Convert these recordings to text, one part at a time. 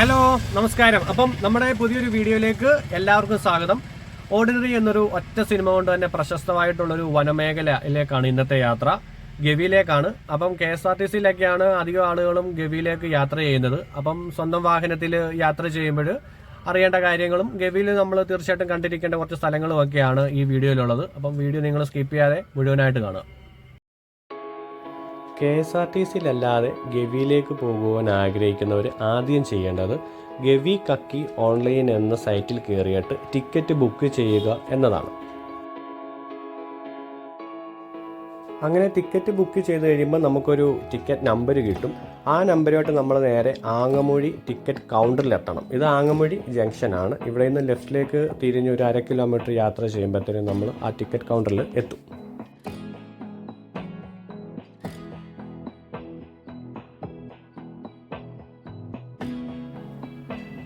Hello നമസ്കാരം. അപ്പം നമ്മുടെ പുതിയൊരു വീഡിയോയിലേക്ക് എല്ലാവർക്കും സ്വാഗതം. ഓർഡിനറി എന്നൊരു ഒറ്റ സിനിമ കൊണ്ട് തന്നെ പ്രശസ്തമായിട്ടുള്ളൊരു വനമേഖലയിലേക്കാണ് ഇന്നത്തെ യാത്ര. ഗവിയിലേക്കാണ്. അപ്പം KSRTCയിലൊക്കെയാണ് അധികം ആളുകളും ഗവിയിലേക്ക് യാത്ര ചെയ്യുന്നത്. അപ്പം സ്വന്തം വാഹനത്തിൽ യാത്ര ചെയ്യുമ്പോൾ അറിയേണ്ട കാര്യങ്ങളും ഗവിയിൽ നമ്മൾ തീർച്ചയായിട്ടും കണ്ടിരിക്കേണ്ട കുറച്ച് സ്ഥലങ്ങളും ഒക്കെയാണ് ഈ വീഡിയോയിലുള്ളത്. അപ്പം വീഡിയോ നിങ്ങൾ സ്കിപ്പ് ചെയ്യാതെ മുഴുവനായിട്ട് കാണുക. KSRTCയിലല്ലാതെ ഗവിയിലേക്ക് പോകുവാൻ ആഗ്രഹിക്കുന്നവർ ആദ്യം ചെയ്യേണ്ടത് ഗവി കക്കി ഓൺലൈൻ എന്ന സൈറ്റിൽ കയറിയിട്ട് ടിക്കറ്റ് ബുക്ക് ചെയ്യുക എന്നതാണ്. അങ്ങനെ ടിക്കറ്റ് ബുക്ക് ചെയ്ത് കഴിയുമ്പോൾ നമുക്കൊരു ടിക്കറ്റ് നമ്പർ കിട്ടും. ആ നമ്പറുമായിട്ട് നമ്മൾ നേരെ ആങ്ങമൂഴി ടിക്കറ്റ് കൗണ്ടറിലെത്തണം. ഇത് ആങ്ങമൂഴി ജംഗ്ഷനാണ്. ഇവിടെ നിന്ന് ലെഫ്റ്റിലേക്ക് തിരിഞ്ഞ് ഒരു 1/2 കിലോമീറ്റർ യാത്ര ചെയ്യുമ്പോഴത്തേനും നമ്മൾ ആ ടിക്കറ്റ് കൗണ്ടറിൽ എത്തും.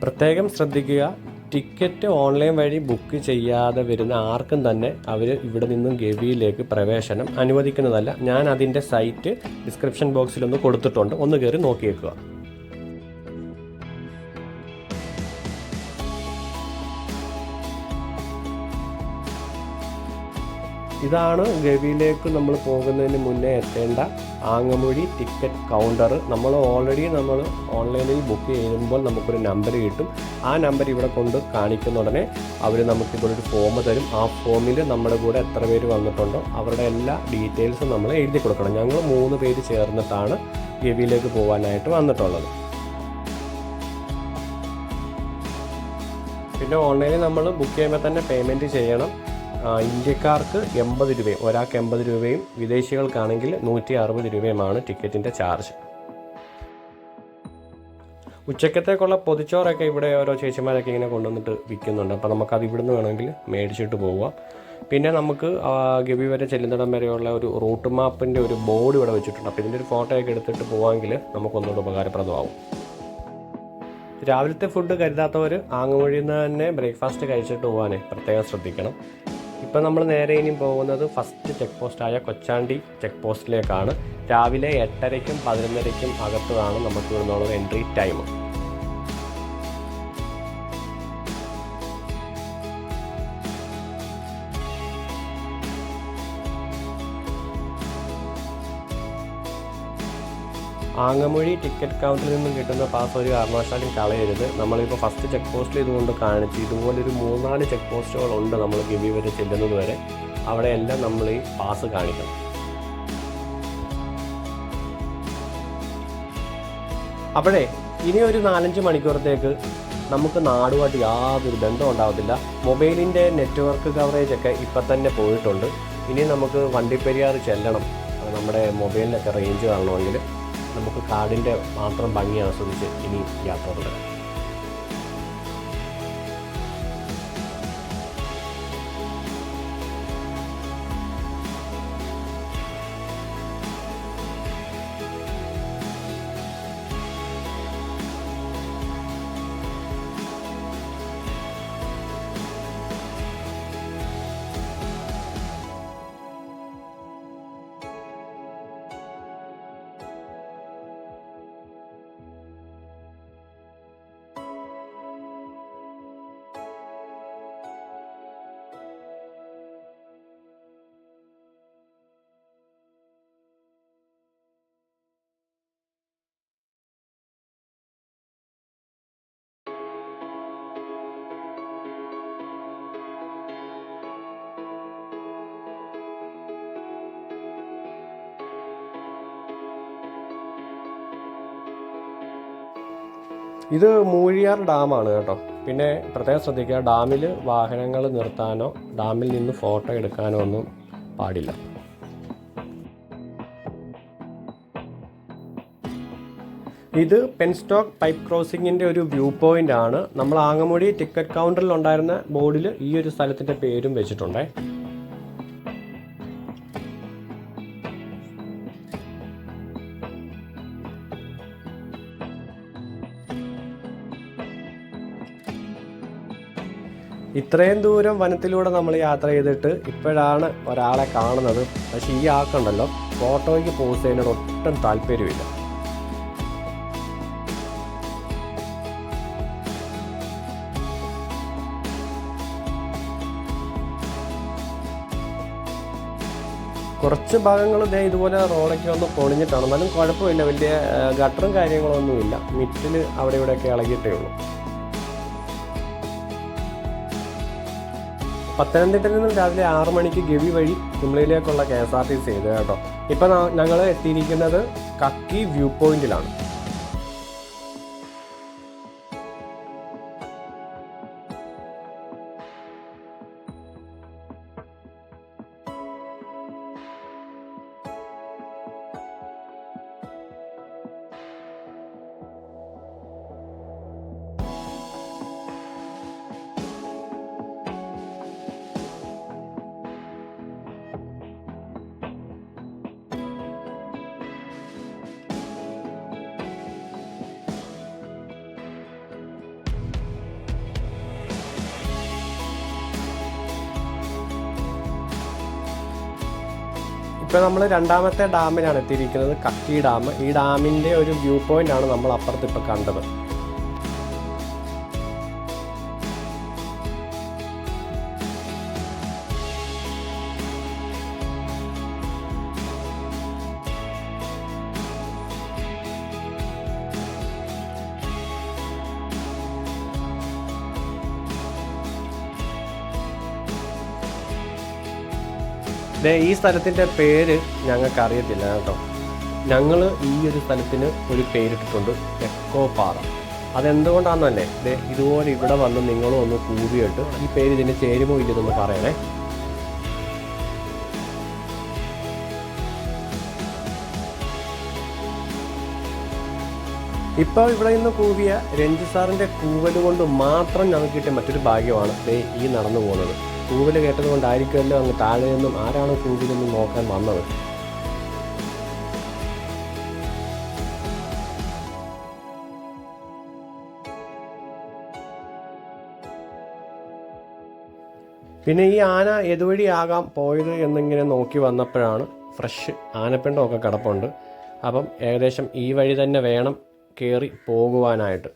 പ്രത്യേകം ശ്രദ്ധിക്കുക, ടിക്കറ്റ് ഓൺലൈൻ വഴി ബുക്ക് ചെയ്യാതെ വരുന്ന ആർക്കും തന്നെ അവർ ഇവിടെ നിന്നും ഗവിയിലേക്ക് പ്രവേശനം അനുവദിക്കുന്നതല്ല. ഞാൻ അതിൻ്റെ സൈറ്റ് ഡിസ്ക്രിപ്ഷൻ ബോക്സിലൊന്ന് കൊടുത്തിട്ടുണ്ട്, ഒന്ന് കയറി നോക്കിയേക്കുക. ഇതാണ് ഗവിയിലേക്ക് നമ്മൾ പോകുന്നതിന് മുന്നേ എത്തേണ്ട ആങ്ങമൂഴി ടിക്കറ്റ് കൗണ്ടർ. നമ്മൾ ഓൺലൈനിൽ ബുക്ക് ചെയ്യുമ്പോൾ നമുക്കൊരു നമ്പർ കിട്ടും. ആ നമ്പർ ഇവിടെ കൊണ്ട് കാണിക്കുന്ന ഉടനെ അവർ നമുക്കിവിടെ ഒരു ഫോം തരും. ആ ഫോമിൽ നമ്മുടെ കൂടെ എത്ര പേര് വന്നിട്ടുണ്ടോ അവരുടെ എല്ലാ ഡീറ്റെയിൽസും നമ്മൾ എഴുതി കൊടുക്കണം. ഞങ്ങൾ 3 പേര് ചേർന്നിട്ടാണ് ഗവിയിലേക്ക് പോകാനായിട്ട് വന്നിട്ടുള്ളത്. പിന്നെ ഓൺലൈനിൽ നമ്മൾ ബുക്ക് ചെയ്യുമ്പോൾ തന്നെ പേയ്മെൻറ്റ് ചെയ്യണം. ഇന്ത്യക്കാർക്ക് 80 രൂപയും ഒരാൾക്ക് 80 രൂപയും വിദേശികൾക്കാണെങ്കിൽ 160 രൂപയുമാണ് ടിക്കറ്റിൻ്റെ ചാർജ്. ഉച്ചക്കത്തേക്കുള്ള പൊതിച്ചോറൊക്കെ ഇവിടെ ഓരോ ചേച്ചിമാരൊക്കെ ഇങ്ങനെ കൊണ്ടുവന്നിട്ട് വിൽക്കുന്നുണ്ട്. അപ്പോൾ നമുക്കത് ഇവിടുന്ന് വേണമെങ്കിൽ മേടിച്ചിട്ട് പോവാം. പിന്നെ നമുക്ക് ഗവി വരെ ചെല്ലുന്നിടം വരെയുള്ള ഒരു റൂട്ട് മാപ്പിൻ്റെ ഒരു ബോർഡ് ഇവിടെ വെച്ചിട്ടുണ്ട്. അപ്പോൾ ഇതിൻ്റെ ഒരു ഫോട്ടോയൊക്കെ എടുത്തിട്ട് പോകാമെങ്കിൽ നമുക്കൊന്നുകൂടെ ഉപകാരപ്രദമാവും. രാവിലത്തെ ഫുഡ് കരുതാത്തവർ ആങ്ങമൂഴിയിൽ നിന്ന് തന്നെ ബ്രേക്ക്ഫാസ്റ്റ് കഴിച്ചിട്ട് പോകാനേ പ്രത്യേകം ശ്രദ്ധിക്കണം. ഇപ്പം നമ്മൾ നേരെ ഇനി പോകുന്നത് ഫസ്റ്റ് ചെക്ക് പോസ്റ്റായ കൊച്ചാണ്ടി ചെക്ക് പോസ്റ്റിലേക്കാണ്. രാവിലെ 8:30-ക്കും 11:30-ക്കും അകത്താണ് നമുക്ക് ഇവിടുന്നുള്ള എൻട്രി ടൈം. ആങ്ങമൂഴി ടിക്കറ്റ് കൗണ്ടറിൽ നിന്നും കിട്ടുന്ന പാസ് ഒരു കാരണവശാലും കളയരുത്. നമ്മളിപ്പോൾ ഫസ്റ്റ് ചെക്ക് പോസ്റ്റിൽ ഇതുകൊണ്ട് കാണിച്ച് ഇതുപോലൊരു 3-4 ചെക്ക് പോസ്റ്റുകളുണ്ട് നമ്മൾ ഗവി വരെ ചെല്ലുന്നത് വരെ. അവിടെയെല്ലാം നമ്മൾ ഈ പാസ് കാണിക്കണം. അപ്പോഴേ ഇനി ഒരു 4-5 മണിക്കൂറത്തേക്ക് നമുക്ക് നാടുമായിട്ട് യാതൊരു ബന്ധം ഉണ്ടാകത്തില്ല. മൊബൈലിൻ്റെ നെറ്റ്വർക്ക് കവറേജൊക്കെ ഇപ്പം തന്നെ പോയിട്ടുണ്ട്. ഇനി നമുക്ക് വണ്ടിപ്പെരിയാർ ചെല്ലണം. നമ്മുടെ മൊബൈലിനൊക്കെ റേഞ്ച് കാണണമെങ്കിൽ നമുക്ക് കാടിൻ്റെ മാത്രം ഭംഗി ആസ്വദിച്ച് ഇനി യാത്ര തുടരാം. ഇത് മൂഴിയാർ ഡാമാണ് കേട്ടോ. പിന്നെ പ്രത്യേകം ശ്രദ്ധിക്കുക, ഡാമിൽ വാഹനങ്ങൾ നിർത്താനോ ഡാമിൽ നിന്ന് ഫോട്ടോ എടുക്കാനോ ഒന്നും പാടില്ല. ഇത് പെൻസ്റ്റോക്ക് പൈപ്പ് ക്രോസിങ്ങിൻ്റെ ഒരു വ്യൂ പോയിൻ്റ് ആണ്. നമ്മൾ ആങ്ങമൂഴി ടിക്കറ്റ് കൗണ്ടറിൽ ഉണ്ടായിരുന്ന ബോർഡിൽ ഈ ഒരു സ്ഥലത്തിൻ്റെ പേരും വെച്ചിട്ടുണ്ടേ. ഇത്രയും ദൂരം വനത്തിലൂടെ നമ്മൾ യാത്ര ചെയ്തിട്ട് ഇപ്പോഴാണ് ഒരാളെ കാണുന്നത്. പക്ഷേ ഈ ആൾക്കുണ്ടല്ലോ ഫോട്ടോയ്ക്ക് പോസ്റ്റ് ചെയ്യുന്നതിനോട് ഒട്ടും താല്പര്യമില്ല. കുറച്ച് ഭാഗങ്ങൾ ഇതുപോലെ റോഡൊക്കെ ഒന്ന് പൊളിഞ്ഞിട്ടാണ്, എന്നാലും കുഴപ്പമില്ല, വലിയ ഗട്ടറും കാര്യങ്ങളൊന്നുമില്ല. മിറ്റിൽ അവിടെ ഇവിടെയൊക്കെ ഇളകിയിട്ടേ ഉള്ളൂ. പത്തനംതിട്ടയിൽ നിന്നും രാവിലെ 6 മണിക്ക് ഗവി വഴി കുമളിയിലേക്കുള്ള KSRTC ചെയ്ത് കേട്ടോ. ഇപ്പം ഞങ്ങൾ എത്തിയിരിക്കുന്നത് കക്കി വ്യൂ പോയിന്റിലാണ്. ഇപ്പോൾ നമ്മൾ രണ്ടാമത്തെ ഡാമിലാണ് എത്തിയിരിക്കുന്നത്, കക്കി ഡാം. ഈ ഡാമിൻ്റെ ഒരു വ്യൂ പോയിന്റ് ആണ് നമ്മൾ അപ്പുറത്ത് ഇപ്പോൾ കണ്ടത്. ഈ സ്ഥലത്തിൻ്റെ പേര് ഞങ്ങൾക്ക് അറിയത്തില്ല കേട്ടോ. ഞങ്ങൾ ഈ ഒരു സ്ഥലത്തിന് ഒരു പേരിട്ടിട്ടുണ്ട്, എക്കോ പാറ. അതെന്തുകൊണ്ടാണെന്നല്ലേ, ഇതുപോലെ ഇവിടെ വന്ന് നിങ്ങളും ഒന്ന് കൂടിയിട്ട് ഈ പേര് ഇതിന് ചേരുമോ ഇല്ലെന്നൊന്ന് പറയണേ. ഇപ്പോൾ ഇവിടെ നിന്ന് കൂവിയ രഞ്ജി സാറിൻ്റെ കൂവൽ കൊണ്ട് മാത്രം ഞങ്ങൾക്ക് കിട്ടിയ മറ്റൊരു ഭാഗ്യമാണ് ഈ നടന്നു പോകുന്നത്. കൂവൽ കേട്ടത് കൊണ്ടായിരിക്കുമല്ലോ അങ്ങ് താഴെ നിന്നും ആരാണ് കൂവിലെന്നും നോക്കാൻ വന്നത്. പിന്നെ ഈ ആന ഏതുവഴിയാകാം പോയത് എന്നിങ്ങനെ നോക്കി വന്നപ്പോഴാണ് ഫ്രഷ് ആനപ്പിണ്ടമൊക്കെ കിടപ്പുണ്ട്. അപ്പം ഏകദേശം ഈ വഴി തന്നെ വേണം കയറി പോകുവാനായിട്ട്.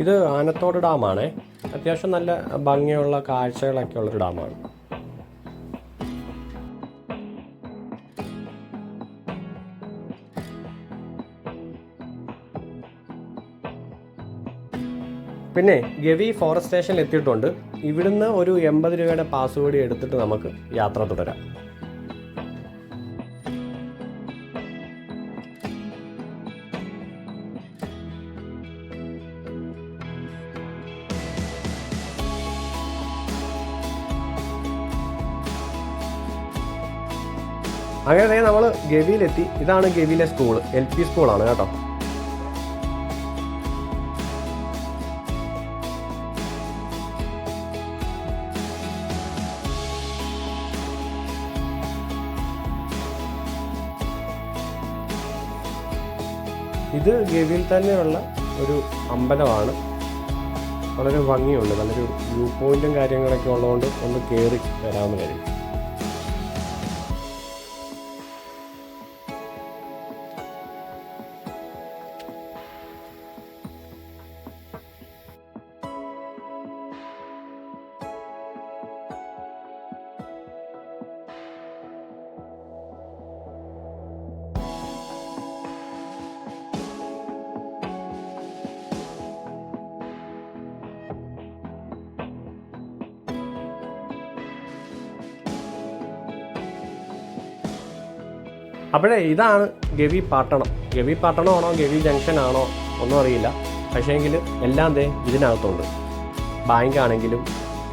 ഇത് ആനത്തോട് ഡാമാണ്. അത്യാവശ്യം നല്ല ഭംഗിയുള്ള കാഴ്ചകളൊക്കെ ഉള്ളൊരു ഡാമാണ്. പിന്നെ ഗവി ഫോറസ്റ്റ് സ്റ്റേഷനിൽ എത്തിയിട്ടുണ്ട്. ഇവിടുന്ന് ഒരു 80 രൂപയുടെ പാസ് കൂടി എടുത്തിട്ട് നമുക്ക് യാത്ര തുടരാം. അങ്ങനെ നമ്മൾ ഗവിയിലെത്തി. ഇതാണ് ഗവിയിലെ സ്കൂൾ, LP സ്കൂളാണ് കേട്ടോ. ഇത് ഗവിയിൽ തന്നെയുള്ള ഒരു അമ്പലമാണ്. വളരെ ഭംഗിയുണ്ട്, നല്ലൊരു വ്യൂ പോയിന്റും കാര്യങ്ങളൊക്കെ ഉള്ളതുകൊണ്ട് ഒന്ന് കയറി വരാമെന്ന് കരുതി. അപ്പോഴേ ഇതാണ് ഗവി പട്ടണം. ഗവി പട്ടണമാണോ ഗവി ജംഗ്ഷൻ ആണോ ഒന്നും അറിയില്ല. പക്ഷേങ്കിൽ എല്ലാം ഇതിനകത്തുണ്ട്. ബാങ്ക് ആണെങ്കിലും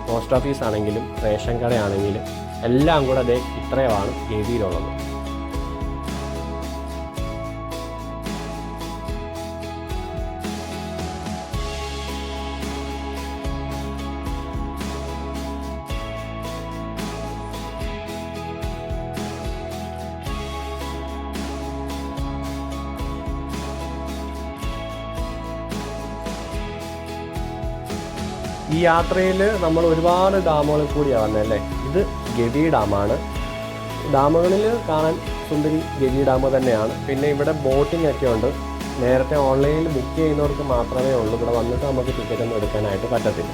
പോസ്റ്റ് ഓഫീസ് ആണെങ്കിലും റേഷൻ കടയാണെങ്കിലും എല്ലാം കൂടെ ഇത്രയുമാണ് ഗവിയിലുള്ളത്. ഈ യാത്രയിൽ നമ്മൾ ഒരുപാട് ഡാമുകളിൽ കൂടിയാണ് വന്നതല്ലേ. ഇത് ഗവി ഡാമാണ്. ഡാമുകളിൽ കാണാൻ സുന്ദരി ഗവി ഡാം തന്നെയാണ്. പിന്നെ ഇവിടെ ബോട്ടിംഗ് ഒക്കെ ഉണ്ട്. നേരത്തെ ഓൺലൈനിൽ ബുക്ക് ചെയ്യുന്നവർക്ക് മാത്രമേ ഉള്ളൂ. ഇവിടെ വന്നിട്ട് നമുക്ക് ടിക്കറ്റ് ഒന്നും എടുക്കാനായിട്ട് പറ്റത്തില്ല.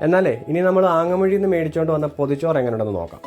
എന്നാലേ ഇനി നമ്മൾ ആങ്ങമൊഴിയിൽ നിന്ന് മേടിച്ചുകൊണ്ട് വന്ന പൊതിച്ചോറ് എങ്ങനെയുണ്ടെന്ന് നോക്കാം.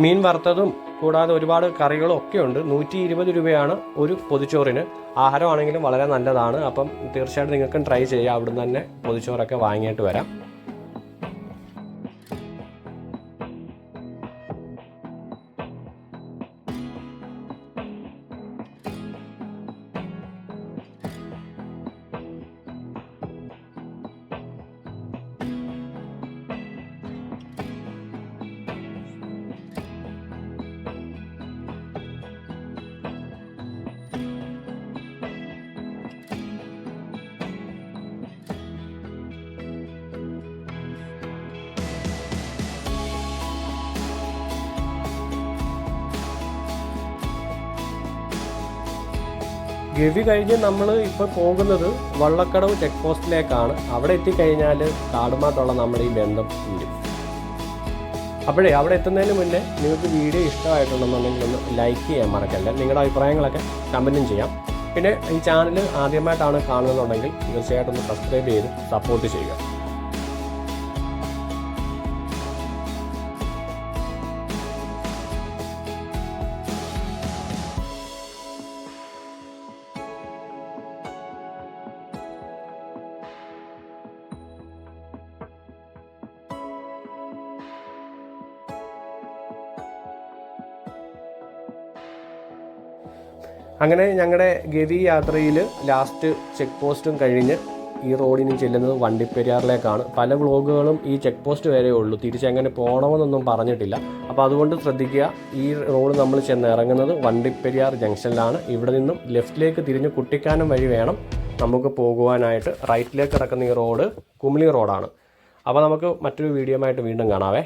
മീൻ വറുത്തതും കൂടാതെ ഒരുപാട് കറികളും ഒക്കെ ഉണ്ട്. 120 രൂപയാണ് ഒരു പൊതിച്ചോറിന്. ആഹാരമാണെങ്കിലും വളരെ നല്ലതാണ്. അപ്പം തീർച്ചയായിട്ടും നിങ്ങൾക്കും ട്രൈ ചെയ്യാം. അവിടുന്ന് തന്നെ പൊതിച്ചോറൊക്കെ വാങ്ങിയിട്ട് വരാം. ഗവി കഴിഞ്ഞ് നമ്മൾ ഇപ്പോൾ പോകുന്നത് വള്ളക്കടവ് ചെക്ക് പോസ്റ്റിലേക്കാണ്. അവിടെ എത്തിക്കഴിഞ്ഞാൽ കാടുമായിട്ടുള്ള നമ്മുടെ ഈ ബന്ധം ഉണ്ട്. അപ്പോഴേ അവിടെ എത്തുന്നതിന് മുന്നേ നിങ്ങൾക്ക് വീഡിയോ ഇഷ്ടമായിട്ടുണ്ടെന്നുണ്ടെങ്കിൽ ഒന്ന് ലൈക്ക് ചെയ്യാൻ മറക്കല്ല. നിങ്ങളുടെ അഭിപ്രായങ്ങളൊക്കെ കമൻറ്റും ചെയ്യാം. പിന്നെ ഈ ചാനൽ ആദ്യമായിട്ടാണ് കാണുന്നതെന്നുണ്ടെങ്കിൽ തീർച്ചയായിട്ടും ഒന്ന് സബ്സ്ക്രൈബ് ചെയ്ത് സപ്പോർട്ട് ചെയ്യുക. അങ്ങനെ ഞങ്ങളുടെ ഗവി യാത്രയിൽ ലാസ്റ്റ് ചെക്ക് പോസ്റ്റും കഴിഞ്ഞ് ഈ റോഡിന് ചെല്ലുന്നത് വണ്ടിപ്പെരിയാറിലേക്കാണ്. പല വ്ളോഗുകളും ഈ ചെക്ക് പോസ്റ്റ് വരെ ഉള്ളൂ, തിരിച്ചെങ്ങനെ പോകണമെന്നൊന്നും പറഞ്ഞിട്ടില്ല. അപ്പോൾ അതുകൊണ്ട് ശ്രദ്ധിക്കുക. ഈ റോഡ് നമ്മൾ ചെന്ന് ഇറങ്ങുന്നത് വണ്ടിപ്പെരിയാർ ജംഗ്ഷനിലാണ്. ഇവിടെ നിന്നും ലെഫ്റ്റിലേക്ക് തിരിഞ്ഞ് കുട്ടിക്കാനം വഴി വേണം നമുക്ക് പോകുവാനായിട്ട്. റൈറ്റിലേക്ക് കിടക്കുന്ന ഈ റോഡ് കുമിളി റോഡാണ്. അപ്പോൾ നമുക്ക് മറ്റൊരു വീഡിയോയുമായിട്ട് വീണ്ടും കാണാവേ.